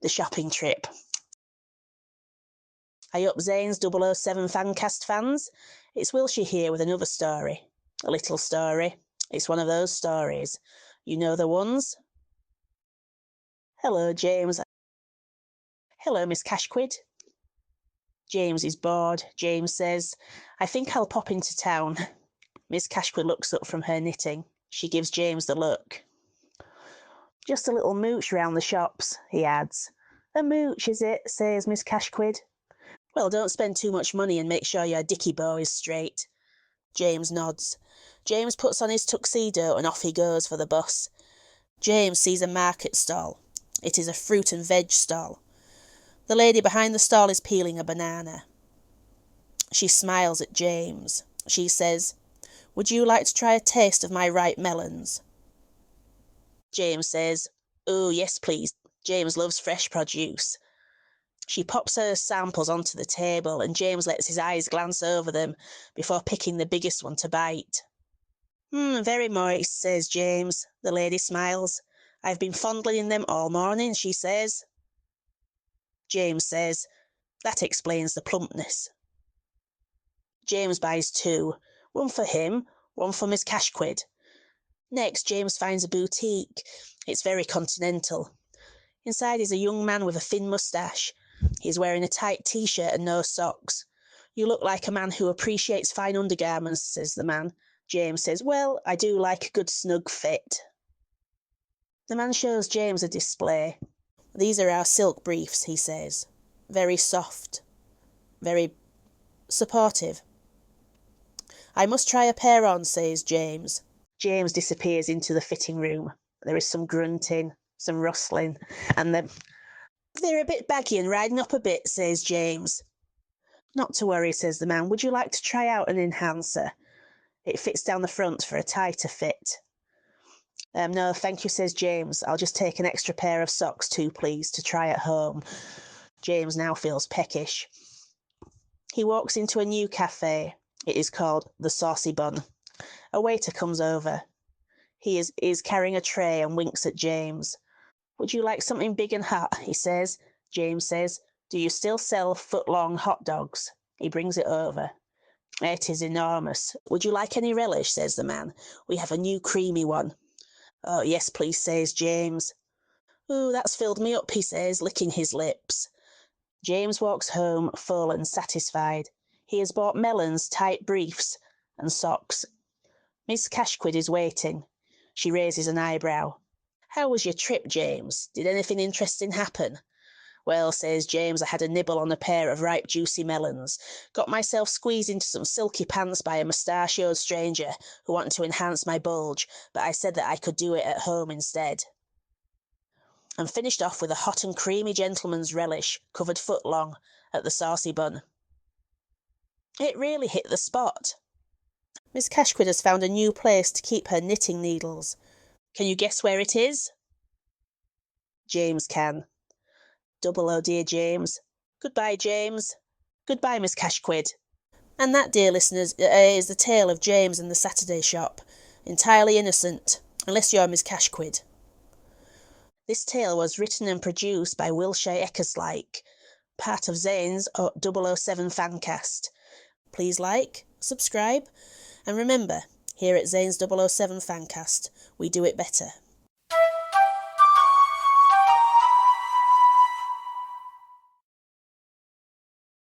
the shopping trip. Hi up, Zains007Fancast fans. It's Wilshi here with another story. A little story. It's one of those stories. You know the ones? Hello, James. Hello, Miss Cashquid. James is bored. James says, I think I'll pop into town. Miss Cashquid looks up from her knitting. She gives James the look. Just a little mooch round the shops, he adds. A mooch, is it? Says Miss Cashquid. Well, don't spend too much money and make sure your dicky bow is straight. James nods. James puts on his tuxedo and off he goes for the bus. James sees a market stall. It is a fruit and veg stall. The lady behind the stall is peeling a banana. She smiles at James. She says, Would you like to try a taste of my ripe melons? James says, Oh, yes, please. James loves fresh produce. She pops her samples onto the table and James lets his eyes glance over them before picking the biggest one to bite. Very moist, says James. The lady smiles. I've been fondling them all morning, she says. James says, That explains the plumpness. James buys two, one for him, one for Miss Cashquid. Next, James finds a boutique. It's very continental. Inside is a young man with a thin moustache. He's wearing a tight t-shirt and no socks. You look like a man who appreciates fine undergarments, says the man. James says, Well, I do like a good snug fit. The man shows James a display. These are our silk briefs, he says. Very soft. Very supportive. I must try a pair on, says James. James disappears into the fitting room. There is some grunting, some rustling, and they're a bit baggy and riding up a bit, says James. Not to worry, says the man. Would you like to try out an enhancer? It fits down the front for a tighter fit. No, thank you, says James. I'll just take an extra pair of socks too, please, to try at home. James now feels peckish. He walks into a new cafe. It is called The Saucy Bun. A waiter comes over. He is carrying a tray and winks at James. Would you like something big and hot? He says. James says, Do you still sell foot-long hot dogs? He brings it over. It is enormous. Would you like any relish? Says the man. We have a new creamy one. Oh, yes, please, says James. Ooh, that's filled me up, he says, licking his lips. James walks home full and satisfied. He has bought melons, tight briefs, and socks. Miss Cashquid is waiting. She raises an eyebrow. How was your trip, James? Did anything interesting happen? Well, says James, I had a nibble on a pair of ripe, juicy melons. Got myself squeezed into some silky pants by a mustachioed stranger who wanted to enhance my bulge, but I said that I could do it at home instead. And finished off with a hot and creamy gentleman's relish, covered foot long, at the Saucy Bun. It really hit the spot. Miss Cashquid has found a new place to keep her knitting needles. Can you guess where it is? James can. Oh dear James. Goodbye, James. Goodbye, Miss Cashquid. And that, dear listeners, is the tale of James and the Saturday shop. Entirely innocent, unless you're Miss Cashquid. This tale was written and produced by Wilshi Eckerslyke, part of Zains007Fancast. Please like, subscribe, and remember, here at Zains007Fancast, we do it better.